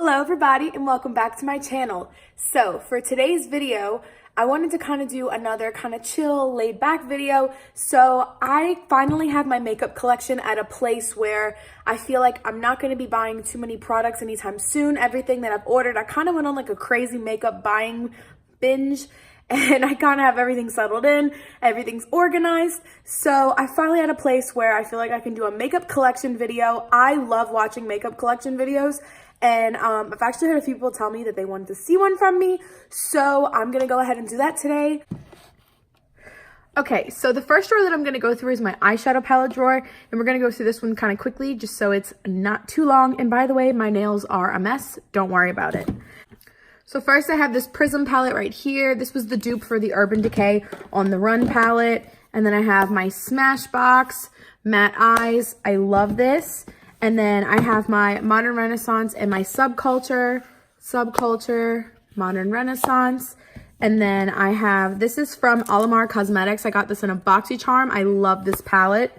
Hello everybody and welcome back to my channel. So for today's video, I wanted to kind of do another kind of chill, laid back video. So I finally have my makeup collection at a place where I feel like I'm not going to be buying too many products anytime soon. Everything that I've ordered, I kind of went on like a crazy makeup buying binge. And I kind of have everything settled in, everything's organized. So I finally had a place where I feel like I can do a makeup collection video. I love watching makeup collection videos. And I've actually heard a few people tell me that they wanted to see one from me. So I'm going to go ahead and do that today. Okay, so the first drawer that I'm going to go through is my eyeshadow palette drawer. And we're going to go through this one kind of quickly just so it's not too long. And by the way, my nails are a mess. Don't worry about it. So first I have this Prism palette right here. This was the dupe for the Urban Decay On The Run palette. And then I have my Smashbox Matte Eyes. I love this. And then I have my Modern Renaissance and my Subculture, Modern Renaissance. And then I have, this is from Alamar Cosmetics. I got this in a BoxyCharm. I love this palette.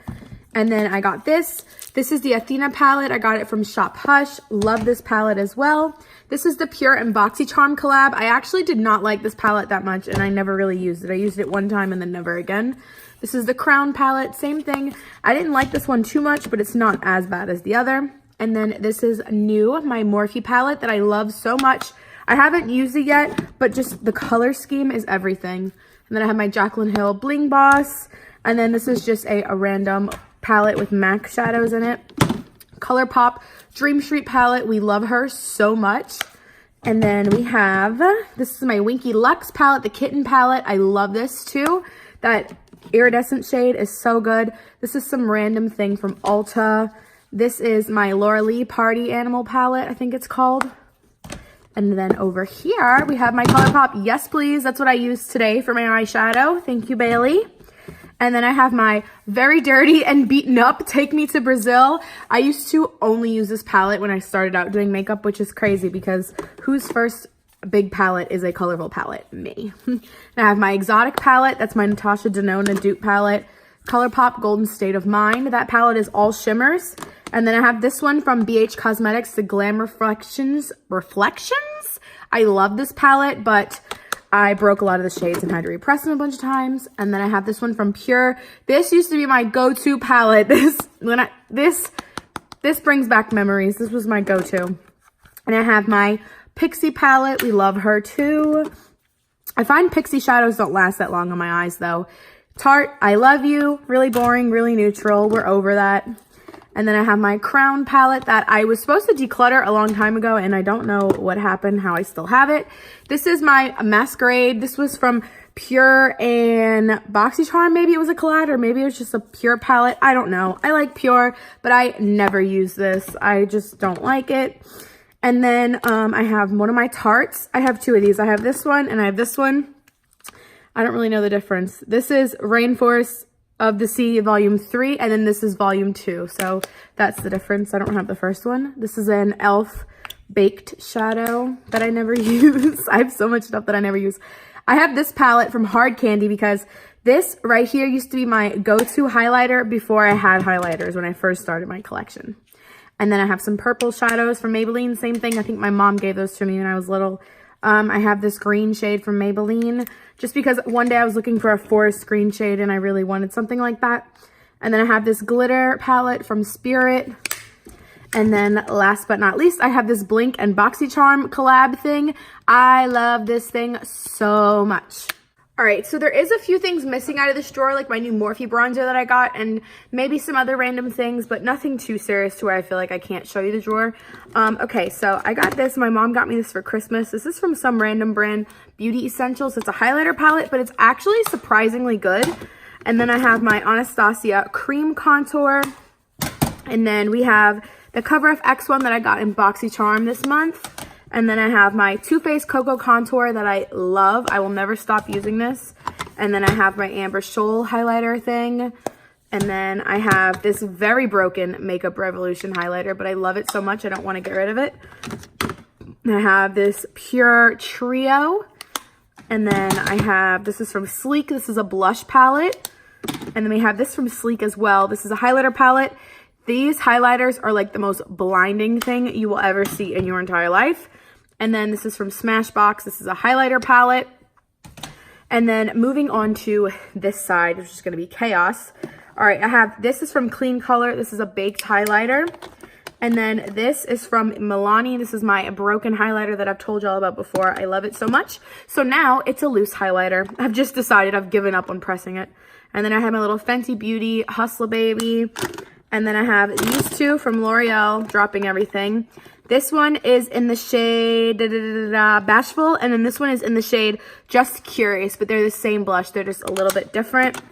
And then I got this. This is the Athena palette. I got it from Shop Hush. Love this palette as well. This is the Pure and BoxyCharm collab. I actually did not like this palette that much and I never really used it. I used it one time and then never again. This is the Crown palette, same thing. I didn't like this one too much, but it's not as bad as the other. And then this is new, my Morphe palette that I love so much. I haven't used it yet, but just the color scheme is everything. And then I have my Jaclyn Hill Bling Boss. And then this is just a random palette with MAC shadows in it. Colourpop Dream Street palette. We love her so much. And then we have, this is my Winky Luxe palette, the Kitten palette. I love this too. That iridescent shade is so good. This is some random thing from Ulta. This is my Laura Lee Party Animal palette, I think it's called. And then over here, we have my Colourpop Yes Please. That's what I used today for my eyeshadow. Thank you, Bailey. And then I have my Very Dirty and Beaten Up Take Me to Brazil. I used to only use this palette when I started out doing makeup, which is crazy because whose first big palette is a colorful palette? Me. And I have my Exotic palette. That's my Natasha Denona dupe palette. Colourpop Golden State of Mind. That palette is all shimmers. And then I have this one from BH Cosmetics, the Glam Reflections. I love this palette, but I broke a lot of the shades and had to repress them a bunch of times. And then I have this one from Pure. This used to be my go-to palette. This brings back memories. This was my go-to. And I have my Pixie palette. We love her too. I find Pixie shadows don't last that long on my eyes though. Tarte, I Love You. Really boring, really neutral. We're over that. And then I have my Crown palette that I was supposed to declutter a long time ago and I don't know what happened, how I still have it. This is my Masquerade. This was from Pure and BoxyCharm. Maybe it was a collab or maybe it was just a Pure palette. I don't know. I like Pure, but I never use this. I just don't like it. And then I have one of my Tartes. I have two of these. I have this one and I have this one. I don't really know the difference. This is Rainforest of the Sea Volume 3 and then this is Volume 2. So that's the difference. I don't have the first one. This is an e.l.f. baked shadow that I never use. I have so much stuff that I never use. I have this palette from Hard Candy because this right here used to be my go-to highlighter before I had highlighters when I first started my collection. And then I have some purple shadows from Maybelline. Same thing. I think my mom gave those to me when I was little. I have this green shade from Maybelline just because one day I was looking for a forest green shade and I really wanted something like that. And then I have this glitter palette from Spirit. And then last but not least, I have this Blink and BoxyCharm collab thing. I love this thing so much. All right, so there is a few things missing out of this drawer, like my new Morphe bronzer that I got and maybe some other random things, but nothing too serious to where I feel like I can't show you the drawer. Okay, so I got this. My mom got me this for Christmas. This is from some random brand, Beauty Essentials. It's a highlighter palette, but it's actually surprisingly good. And then I have my Anastasia Cream Contour. And then we have the Cover FX one that I got in BoxyCharm this month. And then I have my Too Faced Cocoa Contour that I love. I will never stop using this. And then I have my Amber Shoal highlighter thing. And then I have this very broken Makeup Revolution highlighter, but I love it so much I don't want to get rid of it. And I have this Pure Trio. And then I have, this is from Sleek. This is a blush palette. And then we have this from Sleek as well. This is a highlighter palette. These highlighters are like the most blinding thing you will ever see in your entire life. And then this is from Smashbox. This is a highlighter palette. And then moving on to this side, which is going to be chaos. All right, this is from Clean Color. This is a baked highlighter. And then this is from Milani. This is my broken highlighter that I've told y'all about before. I love it so much. So now it's a loose highlighter. I've just decided I've given up on pressing it. And then I have my little Fenty Beauty Hustler Baby. And then I have these two from L'Oreal, dropping everything. This one is in the shade Bashful, and then this one is in the shade Just Curious, but they're the same blush. They're just a little bit different.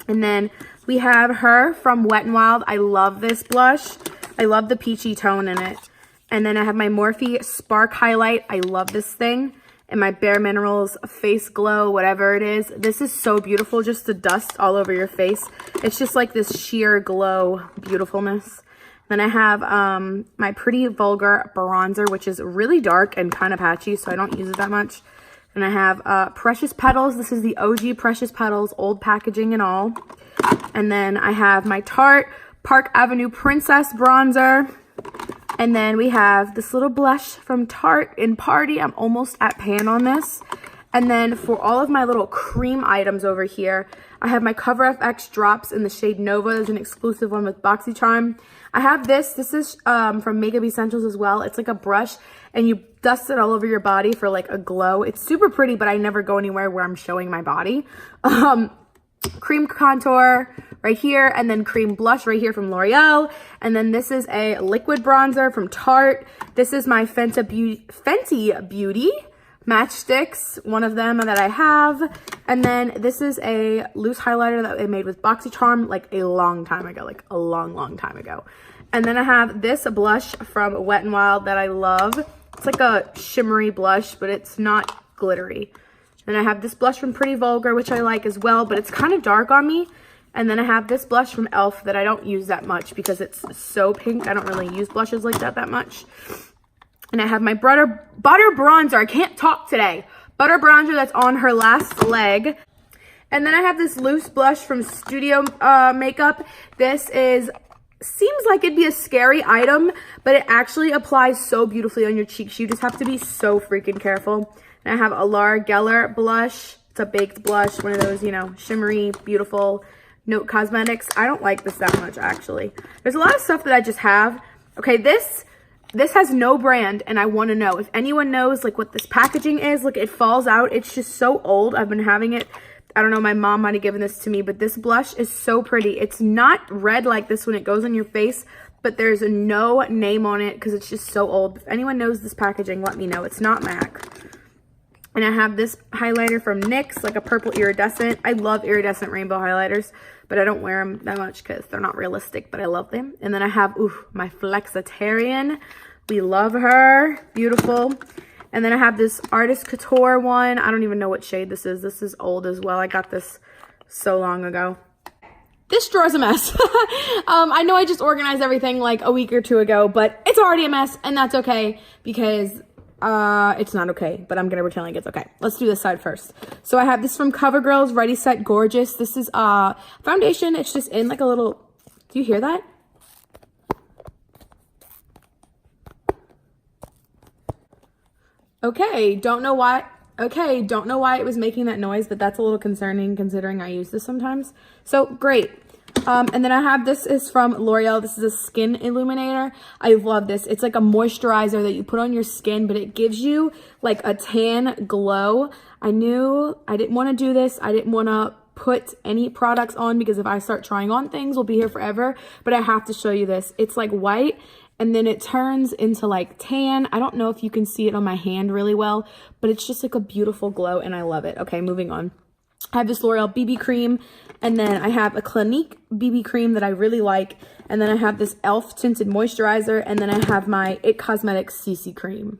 And then we have her from Wet n Wild. I love this blush. I love the peachy tone in it. And then I have my Morphe Spark Highlight. I love this thing. And my Bare Minerals Face Glow, whatever it is. This is so beautiful, just the dust all over your face. It's just like this sheer glow beautifulness. Then I have my Pretty Vulgar Bronzer, which is really dark and kind of patchy, so I don't use it that much. And I have Precious Petals. This is the OG Precious Petals, old packaging and all. And then I have my Tarte Park Avenue Princess Bronzer. And then we have this little blush from Tarte in Party. I'm almost at pan on this. And then for all of my little cream items over here, I have my Cover FX drops in the shade Nova. There's an exclusive one with BoxyCharm. I have this. This is from Makeup Essentials as well. It's like a brush, and you dust it all over your body for like a glow. It's super pretty, but I never go anywhere where I'm showing my body. Cream contour right here, and then cream blush right here from L'Oreal. And then this is a liquid bronzer from Tarte. This is my Fenty Beauty matchsticks, one of them that I have. And then this is a loose highlighter that I made with BoxyCharm like a long time ago, like a long time ago. And then I have this blush from Wet n Wild that I love. It's like a shimmery blush, but it's not glittery. And I have this blush from Pretty Vulgar, which I like as well, but it's kind of dark on me. And then I have this blush from e.l.f. that I don't use that much because it's so pink. I don't really use blushes like that much. And I have my butter bronzer. I can't talk today. Butter bronzer that's on her last leg. And then I have this loose blush from Studio Makeup. This seems like it'd be a scary item, but it actually applies so beautifully on your cheeks. You just have to be so freaking careful. And I have a Laura Geller blush. It's a baked blush, one of those, you know, shimmery, beautiful Note Cosmetics. I don't like this that much, actually. There's a lot of stuff that I just have. Okay, this has no brand, and I want to know if anyone knows like what this packaging is. Look, it falls out. It's just so old. I've been having it. I don't know, my mom might have given this to me, but this blush is so pretty. It's not red like this when it goes on your face, but there's no name on it because it's just so old. If anyone knows this packaging, let me know. It's not MAC. And I have this highlighter from NYX, like a purple iridescent. I love iridescent rainbow highlighters, but I don't wear them that much because they're not realistic, but I love them. And then I have, my Flexitarian. We love her. Beautiful. And then I have this Artist Couture one. I don't even know what shade this is. This is old as well. I got this so long ago. This drawer is a mess. I know I just organized everything like a week or two ago, but it's already a mess, and that's okay because it's not okay, but I'm gonna pretend like it's okay. Let's do this side first. So I have this from CoverGirl's Ready Set Gorgeous. This is foundation. It's just in like a little, do you hear that? Okay, don't know why it was making that noise, but that's a little concerning considering I use this sometimes. So great. And then I have, this is from L'Oreal. This is a skin illuminator. I love this. It's like a moisturizer that you put on your skin, but it gives you like a tan glow. I knew I didn't want to do this. I didn't want to put any products on because if I start trying on things, we'll be here forever. But I have to show you this. It's like white, and then it turns into like tan. I don't know if you can see it on my hand really well, but it's just like a beautiful glow, and I love it. Okay, moving on. I have this L'Oreal BB cream, and then I have a Clinique BB cream that I really like, and then I have this e.l.f. tinted moisturizer, and then I have my It Cosmetics CC cream.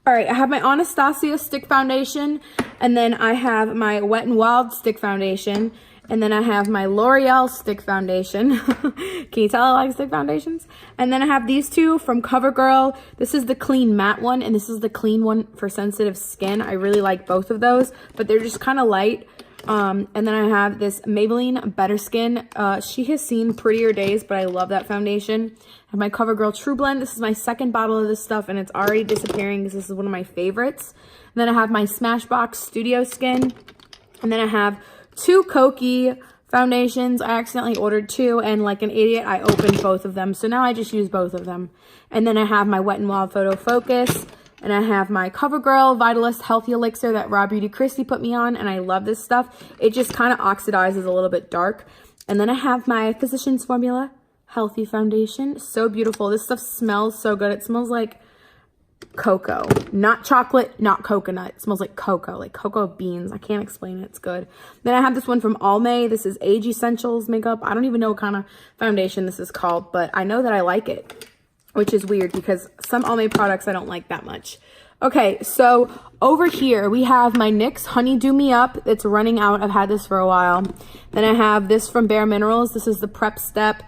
All right, I have my Anastasia stick foundation, and then I have my Wet n Wild stick foundation, and then I have my L'Oreal stick foundation. Can you tell I like stick foundations? And then I have these two from CoverGirl. This is the clean matte one, and this is the clean one for sensitive skin. I really like both of those, but they're just kind of light. And then I have this Maybelline Better Skin. She has seen prettier days, but I love that foundation. I have my CoverGirl True Blend. This is my second bottle of this stuff, and it's already disappearing because this is one of my favorites. And then I have my Smashbox Studio Skin. And then I have two Kokie foundations. I accidentally ordered two, and like an idiot, I opened both of them. So now I just use both of them. And then I have my Wet n Wild Photo Focus. And I have my CoverGirl Vitalist Healthy Elixir that Raw Beauty Christy put me on. And I love this stuff. It just kind of oxidizes a little bit dark. And then I have my Physicians Formula Healthy Foundation. So beautiful. This stuff smells so good. It smells like cocoa. Not chocolate, not coconut. It smells like cocoa beans. I can't explain it. It's good. Then I have this one from Almay. This is Age Essentials makeup. I don't even know what kind of foundation this is called, but I know that I like it, which is weird because some Almay products I don't like that much. Okay, so over here we have my NYX Honey Do Me Up. It's running out. I've had this for a while. Then I have this from Bare Minerals. This is the Prep Step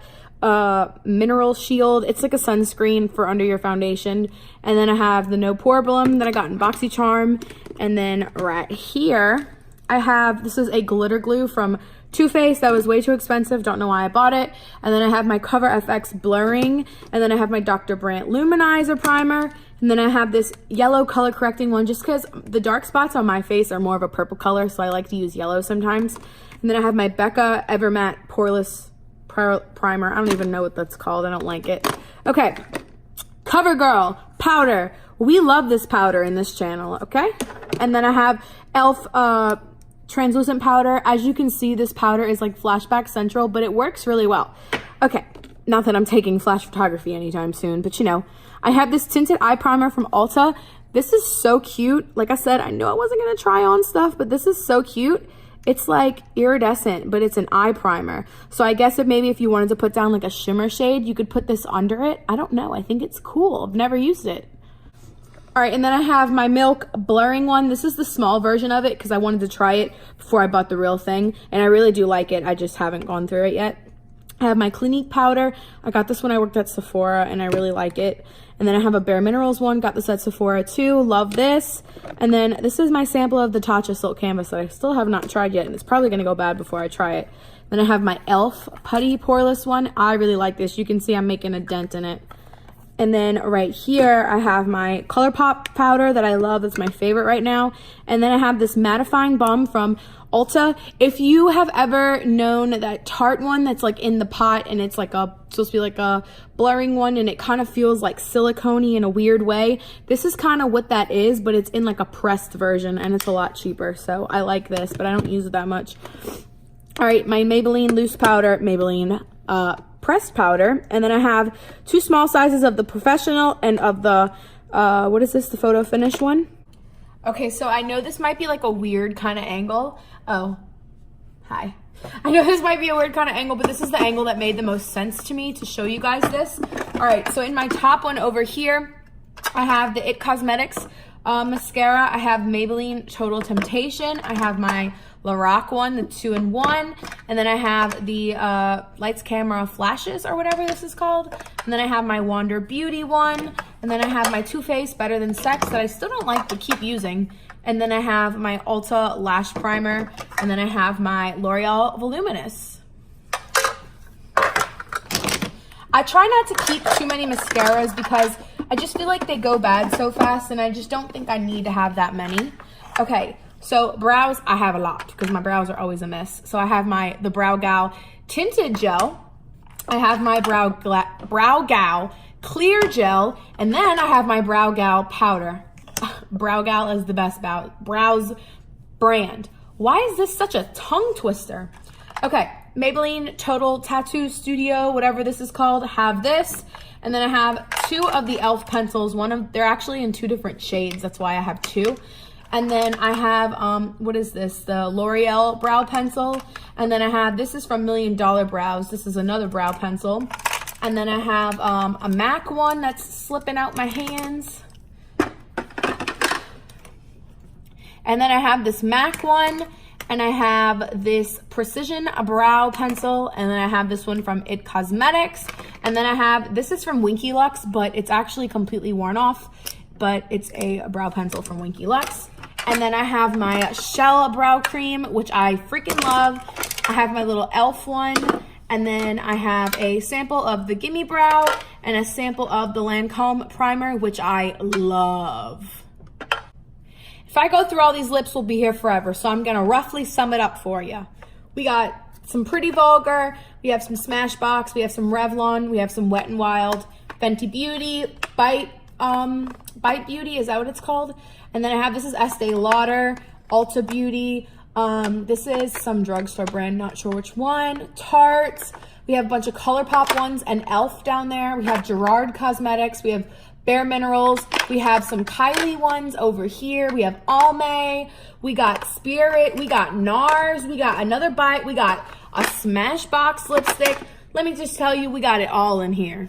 Mineral Shield. It's like a sunscreen for under your foundation. And then I have the No Pore Balm that I got in BoxyCharm. And then right here I have, this is a glitter glue from Too Faced. That was way too expensive. Don't know why I bought it. And then I have my Cover FX Blurring. And then I have my Dr. Brandt Luminizer Primer. And then I have this yellow color correcting one just because the dark spots on my face are more of a purple color. So I like to use yellow sometimes. And then I have my Becca Evermatte Poreless Primer. I don't even know what that's called. I don't like it. Okay. CoverGirl powder. We love this powder in this channel. Okay. And then I have e.l.f. translucent powder. As you can see, this powder is like flashback central, but it works really well. Okay, not that I'm taking flash photography anytime soon, but you know, I have this tinted eye primer from Ulta. This is so cute. Like I said, I knew I wasn't gonna try on stuff, but this is so cute. It's like iridescent, but it's an eye primer. So I guess if you wanted to put down like a shimmer shade, you could put this under it. I don't know, I think it's cool. I've never used it. All right, and then I have my Milk blurring one. This is the small version of it because I wanted to try it before I bought the real thing. And I really do like it. I just haven't gone through it yet. I have my Clinique powder. I got this when I worked at Sephora and I really like it. And then I have a Bare Minerals one. Got this at Sephora too. Love this. And then this is my sample of the Tatcha Silk Canvas that I still have not tried yet. And it's probably going to go bad before I try it. Then I have my e.l.f. Putty Poreless one. I really like this. You can see I'm making a dent in it. And then right here, I have my ColourPop powder that I love. That's my favorite right now. And then I have this mattifying balm from Ulta. If you have ever known that Tarte one that's like in the pot and it's like supposed to be like a blurring one and it kind of feels like silicone-y in a weird way, this is kind of what that is, but it's in like a pressed version and it's a lot cheaper. So I like this, but I don't use it that much. All right, my Maybelline loose powder, Maybelline pressed powder, and then I have two small sizes of the Professional and of the what is this, the Photo Finish one. Okay, so I know this might be like a weird kind of angle. Oh, hi. I know this might be a weird kind of angle, but this is the angle that made the most sense to me to show you guys this. All right, so in my top one over here, I have the It Cosmetics mascara. I have Maybelline Total Temptation. I have my Lorac one, the 2-in-1, and then I have the Lights Camera Flashes or whatever this is called, and then I have my Wander Beauty one, and then I have my Too Faced Better Than Sex that I still don't like but keep using, and then I have my Ulta Lash Primer, and then I have my L'Oreal Voluminous. I try not to keep too many mascaras because I just feel like they go bad so fast, and I just don't think I need to have that many. Okay. So brows, I have a lot because my brows are always a mess. So I have the Brow Gal Tinted Gel. I have my Brow Gal Clear Gel. And then I have my Brow Gal Powder. Brow Gal is the best brows brand. Why is this such a tongue twister? Okay, Maybelline Total Tattoo Studio, whatever this is called, have this. And then I have two of the e.l.f. pencils. They're actually in two different shades. That's why I have two. And then I have, what is this? The L'Oreal brow pencil. And then I have, this is from $1 Million Brows. This is another brow pencil. And then I have a MAC one that's slipping out my hands. And then I have this MAC one. And I have this Precision Brow Pencil. And then I have this one from It Cosmetics. And then I have, this is from Winky Lux, but it's actually completely worn off. But it's a brow pencil from Winky Lux. And then I have my Shell brow cream, which I freaking love. I have my little e.l.f. one. And then I have a sample of the Gimme Brow and a sample of the Lancome primer, which I love. If I go through all these lips, we'll be here forever. So I'm gonna roughly sum it up for you. We got some Pretty Vulgar, we have some Smashbox, we have some Revlon, we have some Wet n Wild, Fenty Beauty, Bite Beauty, is that what it's called? And then I have, this is Estee Lauder, Ulta Beauty, this is some drugstore brand, not sure which one, Tarte, we have a bunch of ColourPop ones and e.l.f. down there, we have Gerard Cosmetics, we have Bare Minerals, we have some Kylie ones over here, we have Almay, we got Spirit, we got NARS, we got another Bite, we got a Smashbox lipstick. Let me just tell you, we got it all in here.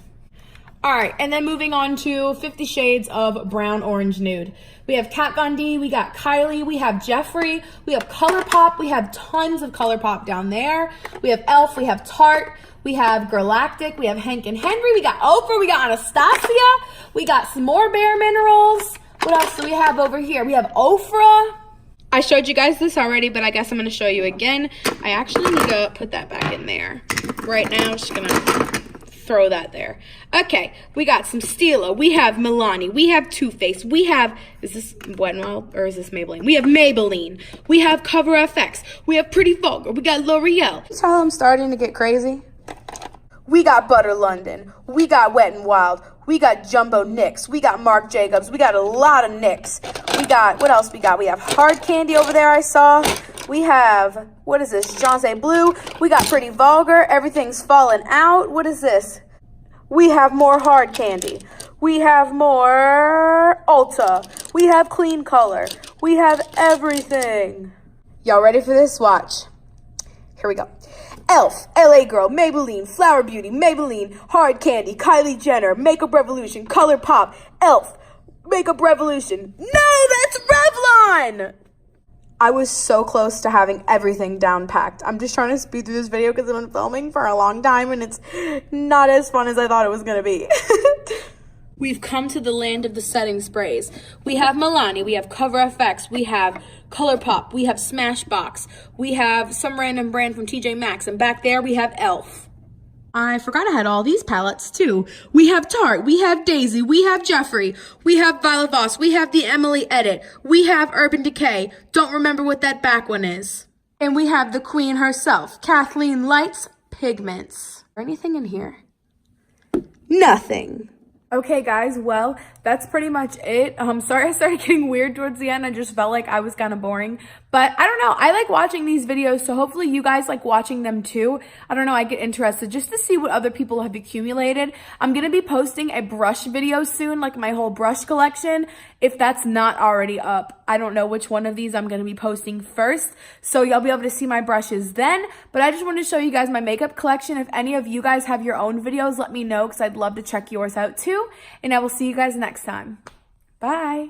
All right, and then moving on to 50 Shades of Brown Orange Nude. We have Kat Von D, we got Kylie, we have Jeffree, we have ColourPop, we have tons of ColourPop down there. We have e.l.f., we have Tarte, we have Galactic, we have Hank and Henry, we got Oprah, we got Anastasia, we got some more Bare Minerals. What else do we have over here? We have Ofra. I showed you guys this already, but I guess I'm going to show you again. I actually need to put that back in there. Right now, I'm just going to throw that there. Okay, we got some Stila. We have Milani. We have Too Faced. We have, is this Wet n Wild or is this Maybelline? We have Maybelline. We have Cover FX. We have Pretty Vulgar. We got L'Oreal. Tell I'm starting to get crazy. We got Butter London. We got Wet n Wild. We got Jumbo NYX. We got Marc Jacobs. We got a lot of NYX. We got, what else we got? We have Hard Candy over there I saw. We have, what is this? Janse Blue. We got Pretty Vulgar. Everything's falling out. What is this? We have more Hard Candy. We have more Ulta. We have Clean Color. We have everything. Y'all ready for this? Watch. Here we go. e.l.f., LA Girl, Maybelline, Flower Beauty, Maybelline, Hard Candy, Kylie Jenner, Makeup Revolution, ColourPop, e.l.f., Makeup Revolution. No, that's Revlon! I was so close to having everything down packed. I'm just trying to speed through this video because I've been filming for a long time and it's not as fun as I thought it was gonna be. We've come to the land of the setting sprays. We have Milani, we have Cover FX, we have ColourPop, we have Smashbox, we have some random brand from TJ Maxx, and back there we have e.l.f. I forgot I had all these palettes too. We have Tarte, we have Daisy, we have Jeffree, we have Violet Voss, we have the Emily Edit, we have Urban Decay, don't remember what that back one is. And we have the queen herself, Kathleen Lights Pigments. Anything in here? Nothing. Okay guys, well, that's pretty much it. Sorry I started getting weird towards the end. I just felt like I was kind of boring. But I don't know, I like watching these videos, so hopefully you guys like watching them too. I don't know, I get interested just to see what other people have accumulated. I'm going to be posting a brush video soon, like my whole brush collection. If that's not already up, I don't know which one of these I'm going to be posting first. So you'll be able to see my brushes then. But I just wanted to show you guys my makeup collection. If any of you guys have your own videos, let me know because I'd love to check yours out too. And I will see you guys next time. Bye.